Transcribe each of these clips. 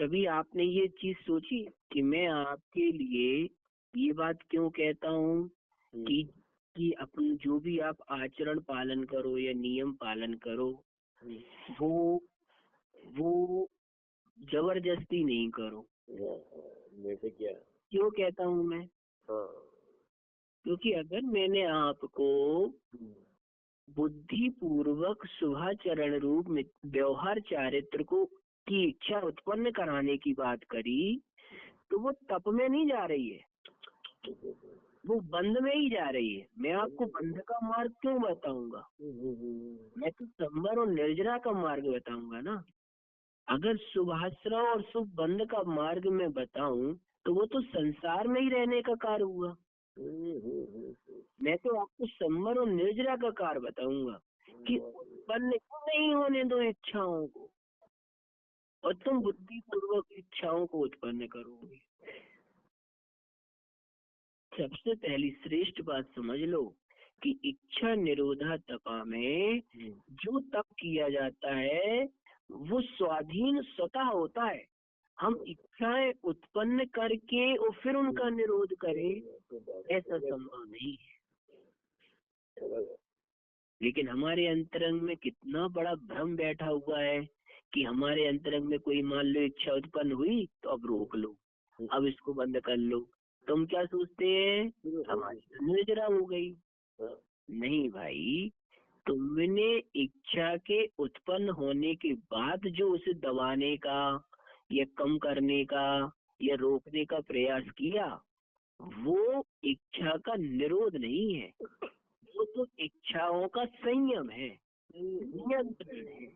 कभी आपने ये चीज सोची कि मैं आपके लिए ये बात क्यों कहता हूँ कि अपन जो भी आप आचरण पालन करो या नियम पालन करो, वो वो जबरदस्ती नहीं करो। जैसे क्या? क्यों कहता हूँ मैं? क्योंकि अगर मैंने आपको बुद्धि पूर्वक शुभाचरण रूप में व्यवहार चारित्र को की इच्छा उत्पन्न कराने की बात करी, तो वो तप में नहीं जा रही है, वो बंध में ही जा रही है। मैं आपको बंध का मार्ग क्यों बताऊंगा? मैं तो संवर और निर्जरा का मार्ग बताऊंगा ना। अगर शुभाश्रय और शुभ बंध का मार्ग में बताऊं तो वो तो संसार में ही रहने का कार्य हुआ। मैं तो आपको संवर और निर्जरा का कार्य बताऊंगा कि उत्पन्न नहीं होने दो इच्छाओं को, और तुम बुद्धि पूर्वक इच्छाओं को उत्पन्न करोगे। सबसे पहली श्रेष्ठ बात समझ लो कि इच्छा निरोधा तपा में जो तप किया जाता है वो स्वाधीन स्वतः होता है। हम इच्छाएं उत्पन्न करके और फिर उनका निरोध करें, ऐसा संभव नहीं है। लेकिन हमारे अंतरंग में कितना बड़ा भ्रम बैठा हुआ है कि हमारे अंतरंग में कोई मान लो इच्छा उत्पन्न हुई तो अब रोक लो, अब इसको बंद कर लो। तुम क्या सोचते हैं? हमारी निर्जरा हो गई। नहीं भाई, तुमने इच्छा के उत्पन्न होने के बाद जो उसे दबाने का या कम करने का या रोकने का प्रयास किया, वो इच्छा का निरोध नहीं है, वो तो इच्छाओं का संयम है, नियंत्रण है।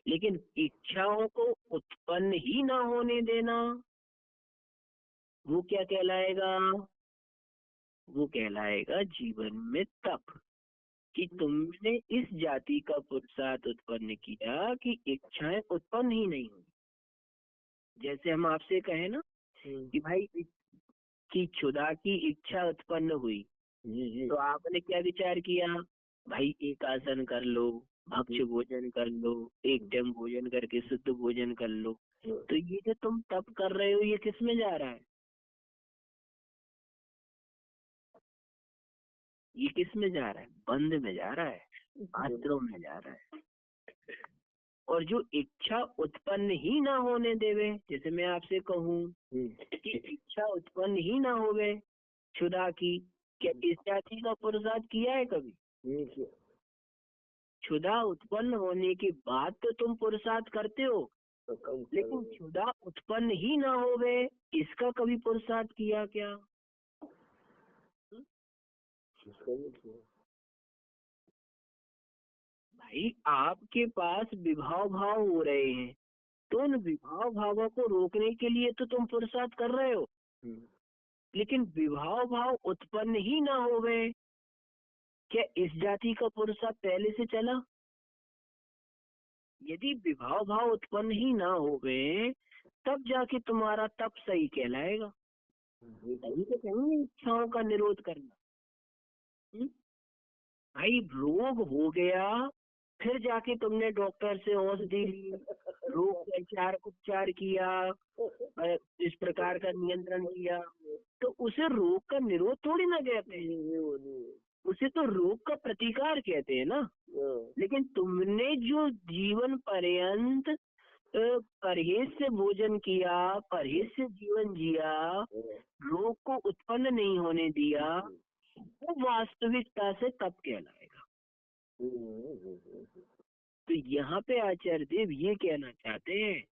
लेकिन इच्छाओं को उत्पन्न ही ना होने देना, वो क्या कहलाएगा? वो कहलाएगा जीवन में तप। कि तुमने इस जाति का पुरुषार्थ उत्पन्न किया कि इच्छाएं उत्पन्न ही नहीं हुई। जैसे हम आपसे कहें ना कि भाई कि क्षुधा की इच्छा उत्पन्न हुई, तो आपने क्या विचार किया? भाई एक आसन कर लो, भक्ष्य भोजन कर लो, एक टाइम भोजन करके शुद्ध भोजन कर लो। तो ये जो तुम तप कर रहे हो, ये किस में जा रहा है? ये किस में जा रहा है? बंद में जा रहा है, आश्रम में जा रहा है। और जो इच्छा उत्पन्न ही ना होने देवे, जैसे मैं आपसे कहूँ कि इच्छा उत्पन्न ही ना होवे क्षुधा की, क्या इस जाति का पुरुषार्थ किया है कभी? क्षुधा उत्पन्न होने के बाद तो तुम पुरुषार्थ करते हो, लेकिन क्षुधा उत्पन्न ही ना होवे इसका कभी पुरुषार्थ किया क्या? भाई आपके पास विभाव भाव हो रहे हैं, तो उन विभाव भावों को रोकने के लिए तो तुम पुरुषार्थ कर रहे हो, लेकिन विभाव भाव उत्पन्न ही ना होवे, क्या इस जाति का पुरुषार्थ पहले से चला? यदि विभाव भाव उत्पन्न ही ना होवे तब जाके तुम्हारा तप सही कहलाएगा। तभी तो कहेंगे इच्छाओं का निरोध करना। भाई रोग हो गया, फिर जाके तुमने डॉक्टर से औषधि ली, रोग का उपचार किया, इस प्रकार का नियंत्रण किया, तो उसे रोग का निरोध थोड़ी ना कहते हैं, उसे तो रोग का प्रतिकार कहते हैं ना। लेकिन तुमने जो जीवन पर्यंत परहेज से भोजन किया, परहेज से जीवन जिया, रोग को उत्पन्न नहीं होने दिया, वो वास्तविकता से तप कहलाएगा। तो यहाँ पे आचार्य देव ये कहना चाहते हैं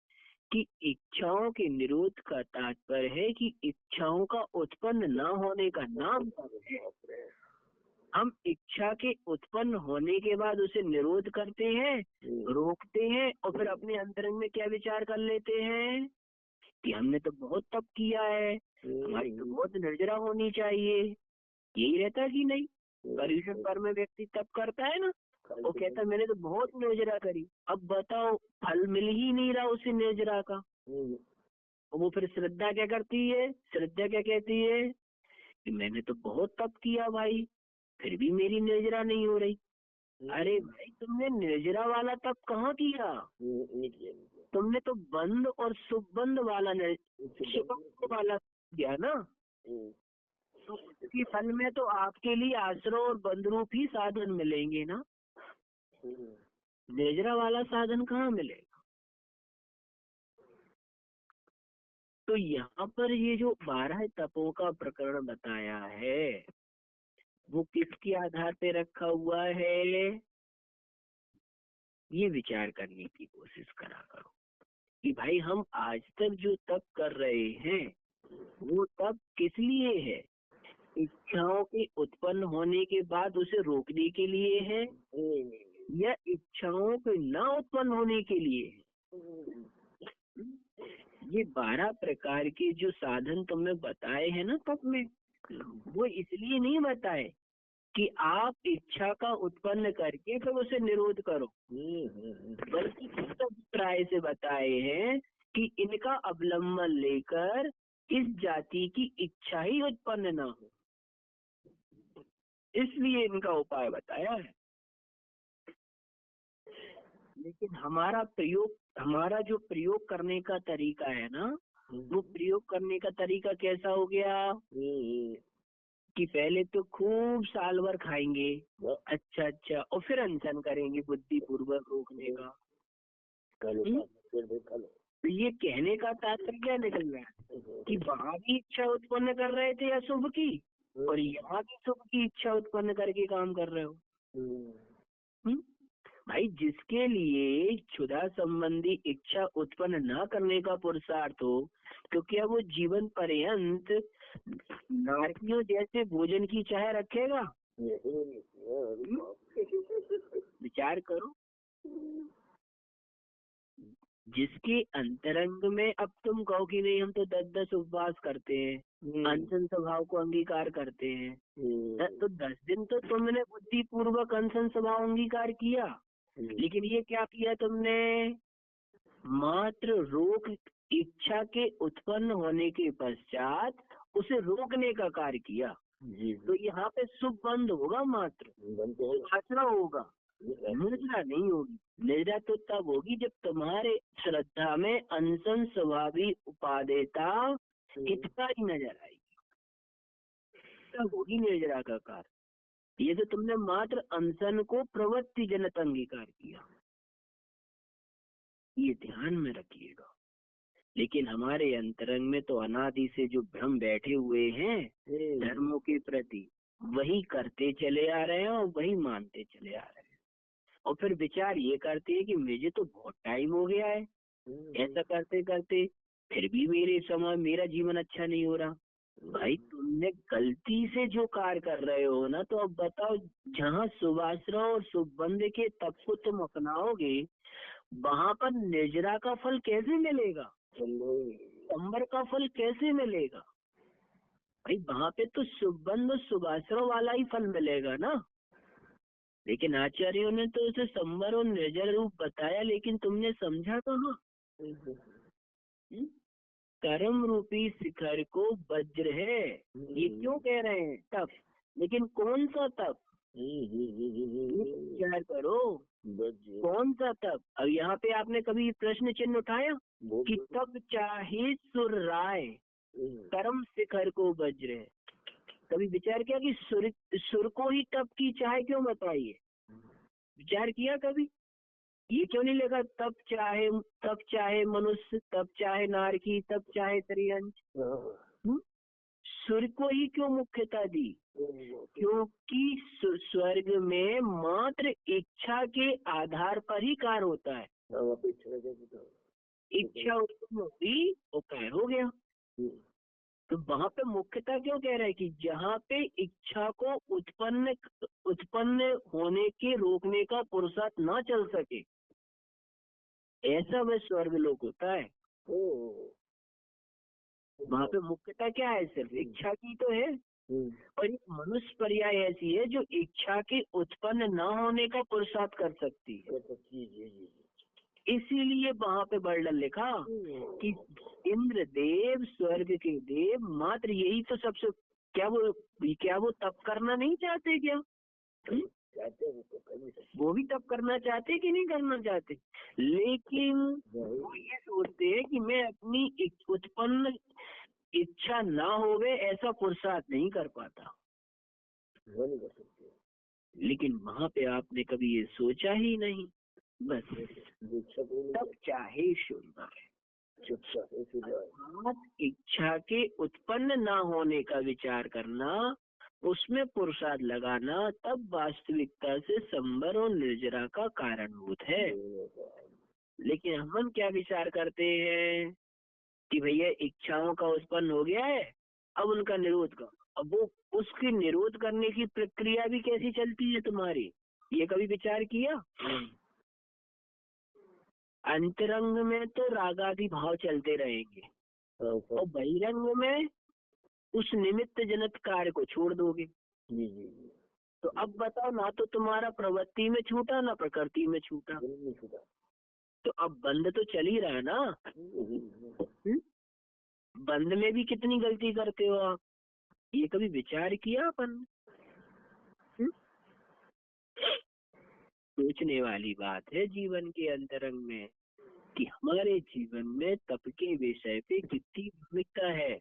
कि इच्छाओं के निरोध का तात्पर्य है कि इच्छाओं का उत्पन्न न होने का नाम तप है। हम इच्छा के उत्पन्न होने के बाद उसे निरोध करते हैं, रोकते हैं, और फिर अपने अंतरंग में क्या विचार कर लेते हैं कि हमने तो बहुत तप किया है, हमारी तो बहुत निर्जरा होनी चाहिए। यही रहता है कि नहीं? पर्यूषण पर में व्यक्ति तप करता है ना, वो कहता है मैंने तो बहुत निर्जरा करी, अब बताओ फल मिल ही नहीं रहा उसे निर्जरा का। वो फिर श्रद्धा क्या करती है? श्रद्धा क्या कहती है कि मैंने तो बहुत तप किया भाई, फिर भी मेरी निर्जरा नहीं हो रही। अरे भाई तुमने निर्जरा वाला तप कहाँ किया? नहीं किया, नहीं किया। तुमने तो बंद और सुबंद वाला सुबंद वाला किया ना। तो उसके फल में तो आपके लिए आश्रय और बंधरूप ही साधन मिलेंगे ना। निर्जरा वाला साधन कहाँ मिलेगा? तो यहाँ पर ये जो 12 तपों का प्रकरण बताया है वो किसके आधार पे रखा हुआ है? ये विचार करने की कोशिश करा करो कि भाई हम आज तक जो तप कर रहे हैं वो तप किस लिए है? इच्छाओं के उत्पन्न होने के बाद उसे रोकने के लिए है या इच्छाओं के न उत्पन्न होने के लिए है? ये 12 प्रकार के जो साधन तुमने बताए हैं ना तप में, वो इसलिए नहीं बताए कि आप इच्छा का उत्पन्न करके फिर उसे निरोध करो, बल्कि इस अभिप्राय से बताए हैं कि इनका अवलंबन लेकर इस जाति की इच्छा ही उत्पन्न ना हो, इसलिए इनका उपाय बताया है। लेकिन हमारा जो प्रयोग करने का तरीका है ना, वो प्रयोग करने का तरीका कैसा हो गया कि पहले तो खूब साल भर खाएंगे, अच्छा, और फिर अनशन करेंगे बुद्धि पूर्वक रोकने का। तो ये कहने का तात्पर्य क्या निकल रहा है कि वहां भी इच्छा उत्पन्न कर रहे थे अशुभ की और यहाँ भी शुभ की इच्छा उत्पन्न करके काम कर रहे हो। भाई जिसके लिए क्षुधा संबंधी इच्छा उत्पन्न न करने का पुरुषार्थ हो तो क्या वो जीवन पर्यंत नारकियों जैसे भोजन की चाह रखेगा? विचार करो। जिसके अंतरंग में अब तुम कहो कि नहीं हम तो 10-10 उपवास करते हैं, अनशन स्वभाव को अंगीकार करते हैं, तो 10 दिन तो तुमने बुद्धि पूर्वक अनशन स्वभाव अंगीकार किया, लेकिन ये क्या किया तुमने? मात्र रोक इच्छा के उत्पन्न होने के पश्चात उसे रोकने का कार्य किया। तो यहाँ पे शुभ बंद होगा, मात्र आचरा होगा, निर्जरा नहीं होगी। निर्जरा तो तब होगी जब तुम्हारे श्रद्धा में अनशन स्वभावी उपादेयता हितकारी नजर आएगी, तब होगी निर्जरा का कार्य। ये तो तुमने मात्र अनशन को प्रवृत्ति जनक अंगीकार किया, ये ध्यान में रखिएगा। लेकिन हमारे अंतरंग में तो अनादि से जो भ्रम बैठे हुए हैं धर्मों के प्रति, वही करते चले आ रहे हैं और वही मानते चले आ रहे हैं, और फिर विचार ये करते हैं कि मुझे तो बहुत टाइम हो गया है ऐसा करते करते, फिर भी मेरा जीवन अच्छा नहीं हो रहा। भाई तुमने गलती से जो कार्य कर रहे हो ना, तो अब बताओ जहाँ सुवासना और सुबंध के तप को तुम अपनाओगे वहां पर निर्जरा का फल कैसे मिलेगा? अंबर का फल कैसे मिलेगा? भाई वहां पे तो सुबंध सुवासना वाला ही फल मिलेगा ना। लेकिन आचार्यों ने तो उसे संवर और निर्जर रूप बताया, लेकिन तुमने समझा कहाँ? कर्म रूपी शिखर को वज्र है, ये क्यों कह रहे हैं तप, लेकिन कौन सा तप? विचार करो, कौन सा तप? अब यहाँ पे आपने कभी प्रश्न चिन्ह उठाया कि तप चाहे सुर राय कर्म शिखर को वज्र है? कभी विचार किया कि सुर को ही तप की चाहे क्यों बताइए? विचार किया कभी? ये क्यों नहीं लगा तब चाहे मनुष्य, तब चाहे नारकी, तब चाहे त्रियंच, सूर्य को ही क्यों मुख्यता दी? क्योंकि स्वर्ग में मात्र इच्छा के आधार पर ही कार्य होता है। इच्छा उत्पन्न हुई वो कार्य हो गया। तो वहां पे मुख्यता क्यों कह रहा है कि जहाँ पे इच्छा को उत्पन्न होने के रोकने का पुरुषार्थ ना चल सके, ऐसा वह स्वर्ग लोक होता है। वहां पे मुख्यता क्या है? सिर्फ इच्छा की तो है, और एक मनुष्य पर्याय ऐसी है जो इच्छा के उत्पन्न न होने का पुरुषार्थ कर सकती है। इसीलिए वहां पे वर्णन लिखा कि इंद्र देव स्वर्ग के देव मात्र यही तो सबसे, क्या वो तप करना नहीं चाहते क्या? चाहते हैं तो कर भी सकते वो भी तप करना चाहते कि नहीं करना चाहते, लेकिन वो ये सोचते हैं कि मैं अपनी उत्पन्न इच्छा ना होवे ऐसा पुरुषार्थ नहीं कर पाता। वो नहीं कर सकते। लेकिन वहां पे आपने कभी ये सोचा ही नहीं, बस इच्छा पूरी तब चाहे सुनना है। चुपचाप ऐसी बात। अर्थात इच्छा के उत्पन्न ना होने का विचार करना, उसमें पुरुषार्थ लगाना, तब वास्तविकता से संबर और निर्जरा का कारणभूत है। लेकिन हम क्या विचार करते हैं कि भैया इच्छाओं का उत्पन्न हो गया है, अब उनका निरोध करो। अब वो उसकी निरोध करने की प्रक्रिया भी कैसी चलती है तुम्हारी, ये कभी विचार किया? अंतरंग में तो रागादि भाव चलते रहेंगे और बहिरंग में उस निमित्त जनित कार्य को छोड़ दोगे। जी। तो अब बताओ, ना तो तुम्हारा प्रवृत्ति में छूटा ना प्रकृति में छूटा, तो अब बंद तो चल ही रहा है ना। बंद में भी कितनी गलती करते हो आप, ये कभी विचार किया अपन? सोचने वाली बात है जीवन के अंतरंग में कि हमारे जीवन में तप के विषय पे कितनी भूमिका है।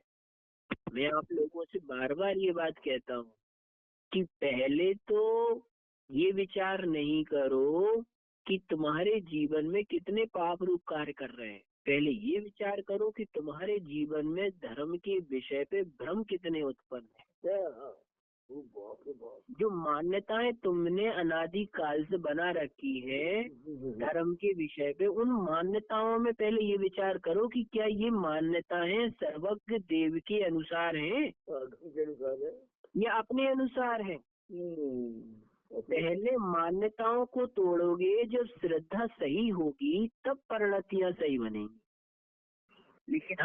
मैं आप लोगों से बार बार ये बात कहता हूँ कि पहले तो ये विचार नहीं करो कि तुम्हारे जीवन में कितने पाप रूप कार्य कर रहे हैं, पहले ये विचार करो कि तुम्हारे जीवन में धर्म के विषय पे भ्रम कितने उत्पन्न है। जो मान्यताएं तुमने अनादि काल से बना रखी है धर्म के विषय पे, उन मान्यताओं में पहले ये विचार करो कि क्या ये मान्यताएं सर्वज्ञ देव के अनुसार हैं या अपने अनुसार है। पहले मान्यताओं को तोड़ोगे, जब श्रद्धा सही होगी तब परिणतियां सही बनेंगी। लेकिन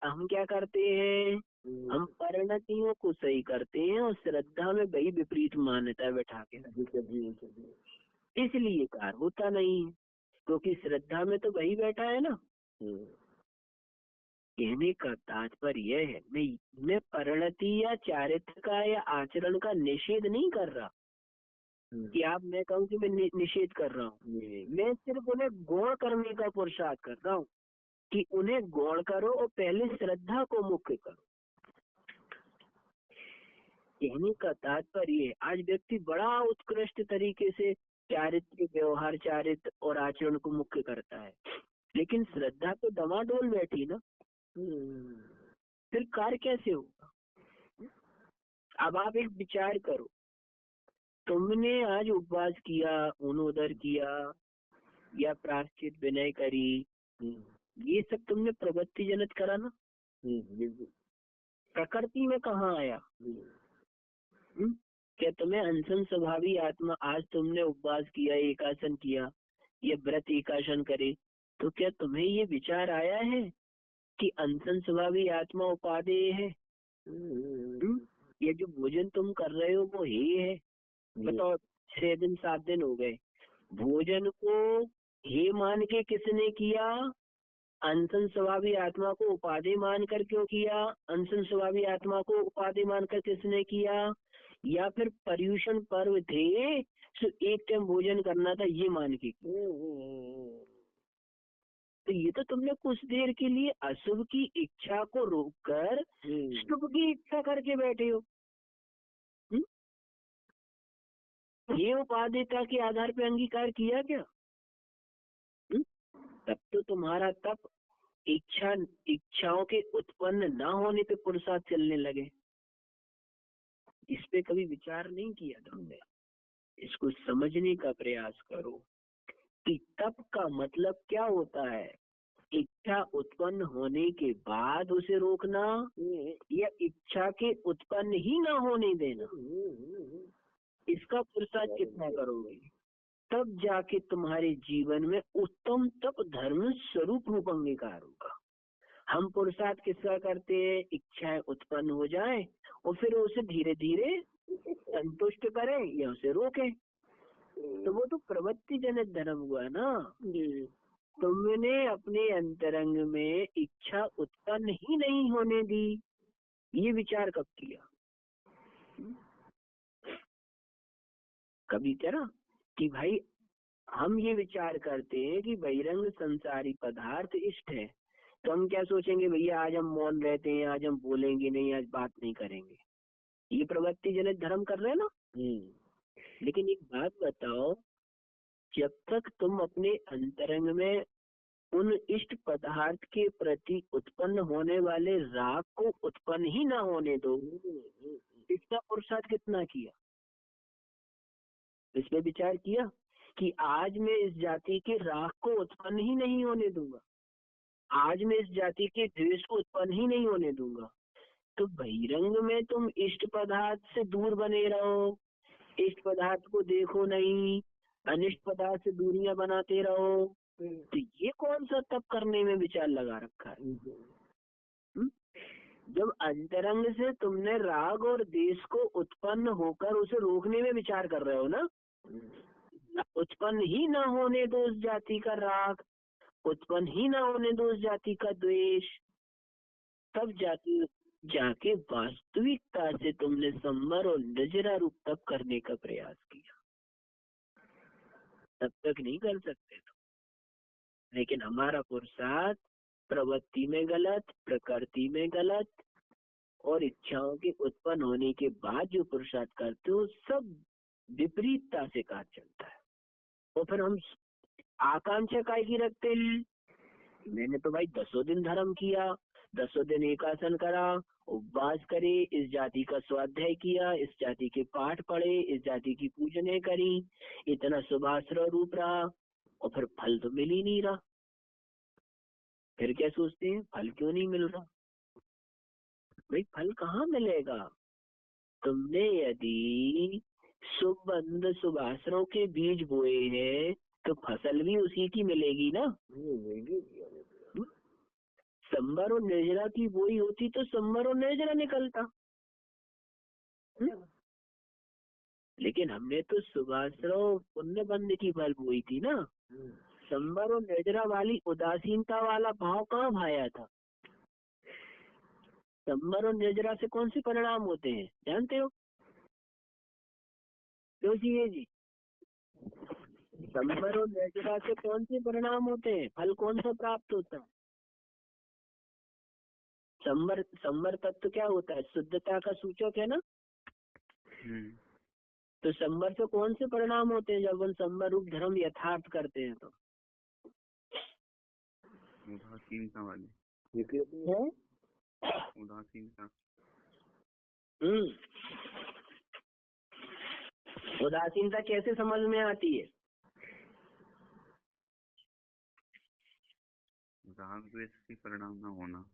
हम क्या करते हैं, हम परिणतियों को सही करते हैं और श्रद्धा में वही विपरीत मान्यता बैठा के, इसलिए कार्य होता नहीं है, क्योंकि श्रद्धा में तो वही बैठा है ना। कहने का तात्पर्य यह है, मैं परिणति या चारित्र का या आचरण का निषेध नहीं कर रहा कि आप, मैं कहूँ कि मैं निषेध कर रहा हूँ, मैं सिर्फ उन्हें गौण करने का पुरुषार्थ कर रहा हूँ कि उन्हें गौण करो और पहले श्रद्धा को मुख्य करो। कहने का तात्पर्य, आज व्यक्ति बड़ा उत्कृष्ट तरीके से चारित्र, व्यवहार चारित्र और आचरण को मुख्य करता है, लेकिन श्रद्धा तो डमाडोल बैठी ना, फिर कार्य कैसे होगा? अब आप एक विचार करो, तुमने आज उपवास किया, उनोदर किया या प्रायश्चित विनय करी, ये सब तुमने प्रवृत्ति जनित करा ना, प्रकृति में कहाँ आया? क्या तुम्हें अनशन स्वभावी आत्मा, आज तुमने उपवास किया, एकासन किया या व्रत एकासन करे, तो क्या तुम्हें ये विचार आया है कि अनशन स्वभावी आत्मा उपादेय है? ये जो भोजन तुम कर रहे हो वो हे है। बताओ, 6 दिन 7 दिन हो गए, भोजन को हे मान के किसने किया? अनशन स्वभावी आत्मा को उपाधि मान कर क्यों किया? अनशन स्वभावी आत्मा को उपाधि मानकर किसने किया? या फिर पर्यूषण पर्व थे तो एक टाइम भोजन करना था ये मान के। तो ये तो तुमने कुछ देर के लिए अशुभ की इच्छा को रोककर शुभ की इच्छा करके बैठे हो। ये उपादेयता के आधार पे अंगीकार किया क्या? तब तो तुम्हारा तप इच्छाओं के उत्पन्न ना होने पे पुरुषार्थ चलने लगे। इस पे कभी विचार नहीं किया तुमने? इसको समझने का प्रयास करो कि तप का मतलब क्या होता है। इच्छा उत्पन्न होने के बाद उसे रोकना या इच्छा के उत्पन्न ही ना होने देना, इसका पुरुषार्थ कितना करोगे? तब जाके तुम्हारे जीवन में उत्तम तप धर्म स्वरूप रूप अंगीकार होगा। हम पुरुषार्थ किसका करते हैं? इच्छाएं उत्पन्न हो जाए और फिर उसे धीरे धीरे संतुष्ट करें या उसे रोकें, तो वो तो प्रवृत्ति जनित धर्म हुआ ना। तुमने अपने अंतरंग में इच्छा उत्पन्न ही नहीं होने दी, ये विचार कब किया? कभी तेरा कि भाई हम ये विचार करते हैं कि बहिरंग संसारी पदार्थ इष्ट है, तो हम क्या सोचेंगे, भैया आज हम मौन रहते हैं, आज हम बोलेंगे नहीं, आज बात नहीं करेंगे। ये प्रवृत्ति जनित धर्म कर रहे हैं ना। लेकिन एक बात बताओ, जब तक तुम अपने अंतरंग में उन इष्ट पदार्थ के प्रति उत्पन्न होने वाले राग को उत्पन्न ही ना होने दो, इसका पुरुषार्थ कितना किया? इस पे विचार किया कि आज मैं इस जाति के राग को उत्पन्न ही नहीं होने दूंगा, आज मैं इस जाति के द्वेष को उत्पन्न ही नहीं होने दूंगा। तो बहिरंग में तुम इष्ट पदार्थ से दूर बने रहो, इष्ट पदार्थ को देखो नहीं, अनिष्ट पदार्थ से दूरियां बनाते रहो, तो ये कौन सा तप करने में विचार लगा रखा है? जब अंतरंग से तुमने राग और द्वेष को उत्पन्न होकर उसे रोकने में विचार कर रहे हो ना, उत्पन्न ही ना होने दो उस जाति का राग, उत्पन्न ही ना होने दो उस जाति का द्वेष, तब जाके वास्तविकता से तुमने संवर और नजरा रूप तप करने का प्रयास किया। तब तक नहीं कर सकते तुम। लेकिन हमारा पुरुषार्थ प्रवृत्ति में गलत, प्रकृति में गलत, और इच्छाओं के उत्पन्न होने के बाद जो पुरुषार्थ करते हो सब विपरीतता से कार्य चलता है। और फिर हम आकांक्षा काय की रखते हैं? मैंने तो भाई 10 दिन धर्म किया, 10 दिन एकासन करा, उपवास करे, इस जाति का स्वाध्याय किया, इस जाति के पाठ पढ़े, इस जाति की पूजने करी, इतना शुभाश्रय रूप रहा, और फिर फल तो मिल ही नहीं रहा। फिर क्या सोचते हैं, फल क्यों नहीं मिल रहा? भाई फल कहाँ मिलेगा? तुमने यदि सुबंध शुभाश्रयों के बीज बोए हैं तो फसल भी उसी की मिलेगी ना। संबर और निर्जरा की बोई होती तो संबर और निर्जरा निकलता। लेकिन हमने तो शुभाश्रय पुण्य बंध की फल बोई थी ना। संबर और निर्जरा वाली उदासीनता वाला भाव कहाँ भाया था? संबर और निर्जरा से कौन से परिणाम होते हैं जानते हो? क्यों जी संबर और निर्जरा से कौन से परिणाम होते हैं? फल कौन सा प्राप्त होता है? संबर तत्व क्या होता है? शुद्धता का सूचक है ना। तो संबर से कौन से परिणाम होते हैं जब हम संबर रूप धर्म यथार्थ करते हैं? तो उदासीनता वाली उदासीनता। उदासीनता कैसे समझ में आती है? राग द्वेष के परिणाम न होना।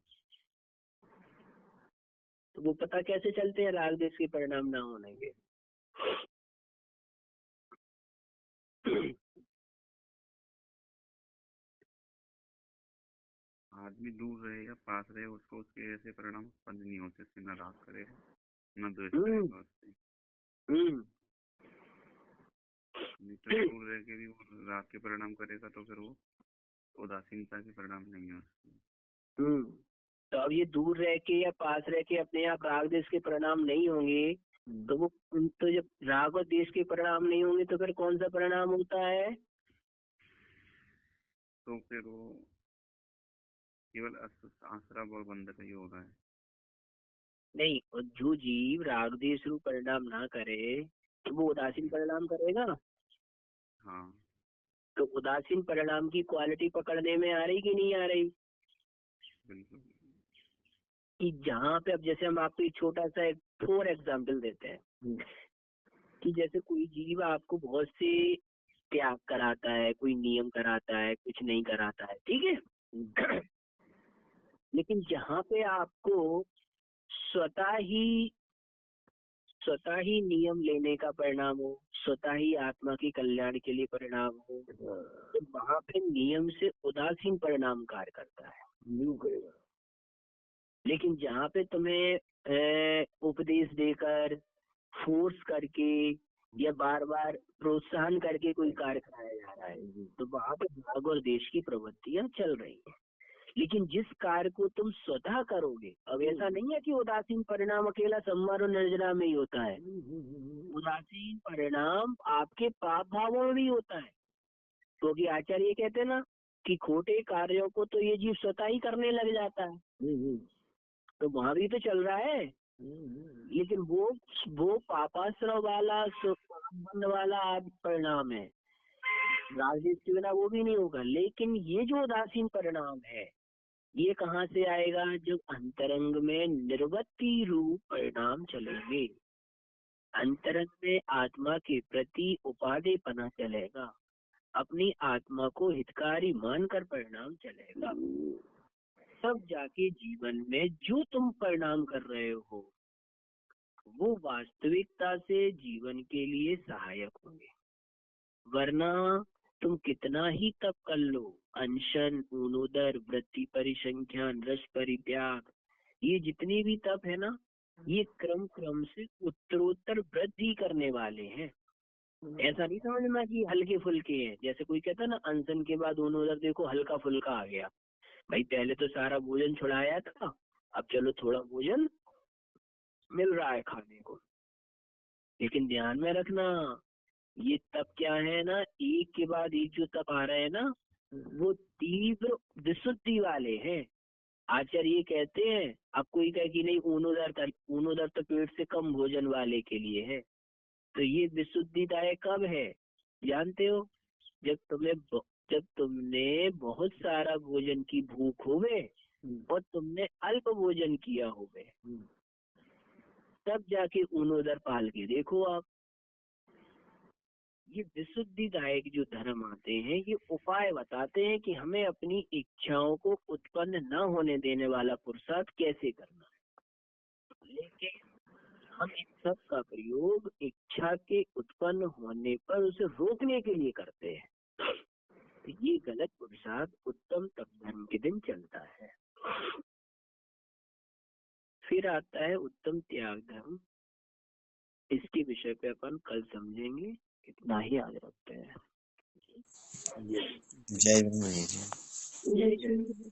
तो वो पता कैसे चलते हैं राग द्वेष के परिणाम ना होने के? आदमी दूर रहे या पास रहे, उसको उसके ऐसे परिणाम उत्पन्न नहीं होते, उससे न राग करेगा न द्वेष करेगा उससे। नहीं तो दूर रह के भी वो राग के परिणाम करेगा तो फिर वो उदासीनता के परिणाम नहीं है उसके। तो अब ये दूर रह के या पास रह के अपने आप राग द्वेष के परिणाम नहीं होंगे, तो वो तो जब राग और द्वेष के परिणाम नहीं होंगे तो फिर कौन सा परिणाम होता है? तो फिर वो केवल आसरा और बंध का ही हो रहा है। नहीं, और जो जीव राग द्वेष रूप परिणाम ना करे तो वो उदासीन परिणाम करेगा। हाँ, तो उदासीन परिणाम की क्वालिटी पकड़ने में आ रही कि नहीं आ रही? बिल्कुल। कि जहाँ पे अब जैसे हम आपको एक छोटा सा एक फॉर एग्जाम्पल देते हैं कि जैसे कोई जीव आपको बहुत से त्याग कराता है, कोई नियम कराता है, कुछ नहीं कराता है, ठीक है। लेकिन जहाँ पे आपको स्वतः ही नियम लेने का परिणाम हो, स्वतः ही आत्मा के कल्याण के लिए परिणाम हो, तो वहाँ पे नियम से उदासीन परिणाम कार्य करता है। लेकिन जहाँ पे तुम्हें उपदेश देकर, फोर्स करके या बार बार प्रोत्साहन करके कोई कार्य कराया जा रहा है, तो वहाँ पे राग और द्वेष की प्रवृत्तियां चल रही हैं। लेकिन जिस कार्य को तुम स्वतः करोगे, अब ऐसा नहीं है कि उदासीन परिणाम अकेला संवर और निर्जरा में ही होता है। उदासीन परिणाम आपके पाप भावों में भी होता है, क्योंकि आचार्य ये कहते हैं ना कि खोटे कार्यों को तो ये जीव स्वतः ही करने लग जाता है, तो वहां भी तो चल रहा है। लेकिन वो पापाश्रय वाला संबंध वाला आदि परिणाम है, राजदेश के बिना वो भी नहीं होगा। लेकिन ये जो उदासीन परिणाम है, ये कहाँ से आएगा? जब अंतरंग में निर्वृत्ति रूप परिणाम चलेंगे, अंतरंग में आत्मा के प्रति उपादेयपना चलेगा, अपनी आत्मा को हितकारी मानकर परिणाम चलेगा, तब जाके जीवन में जो तुम परिणाम कर रहे हो वो वास्तविकता से जीवन के लिए सहायक होंगे। वरना तुम कितना ही तप कर लो, अनशन, ऊनोदर, वृत्ति परिसंख्यान, रस परित्याग, ये जितनी भी तप है ना, ये क्रम क्रम से उत्तरोत्तर वृद्धि करने वाले हैं। ऐसा नहीं समझना कि हल्के फुल्के हैं। जैसे कोई कहता है ना, अनशन के बाद ऊनोदर देखो हल्का फुल्का आ गया। भाई पहले तो सारा भोजन छुड़ाया था, अब चलो थोड़ा भोजन मिल रहा है खाने को। लेकिन ध्यान में रखना, ये तप क्या है ना, एक के बाद एक जो तप आ रहे हैं ना, वो तीव्र विशुद्धि वाले हैं। आचार्य ये कहते हैं, अब कोई कहे कि नहीं ऊनोदर तो पेट से कम भोजन वाले के लिए है, तो ये विशुद्धिदायक कब है जानते हो? जब तुमने बहुत सारा भोजन की भूख होवे और तुमने अल्प भोजन किया होवे, तब जाके ऊनोदर पाल के देखो आप। ये विशुद्धिदायक जो धर्म आते हैं, ये उपाय बताते हैं कि हमें अपनी इच्छाओं को उत्पन्न न होने देने वाला पुरुषार्थ कैसे करना है। लेकिन हम इन सब का प्रयोग इच्छा के उत्पन्न होने पर उसे रोकने के लिए करते हैं, तो ये गलत पुरुषार्थ उत्तम तप धर्म के दिन चलता है। फिर आता है उत्तम त्याग धर्म। इसके विषय पे अपन कल समझेंगे। इतना ही याद रखते हैं। जय ब्रह्म।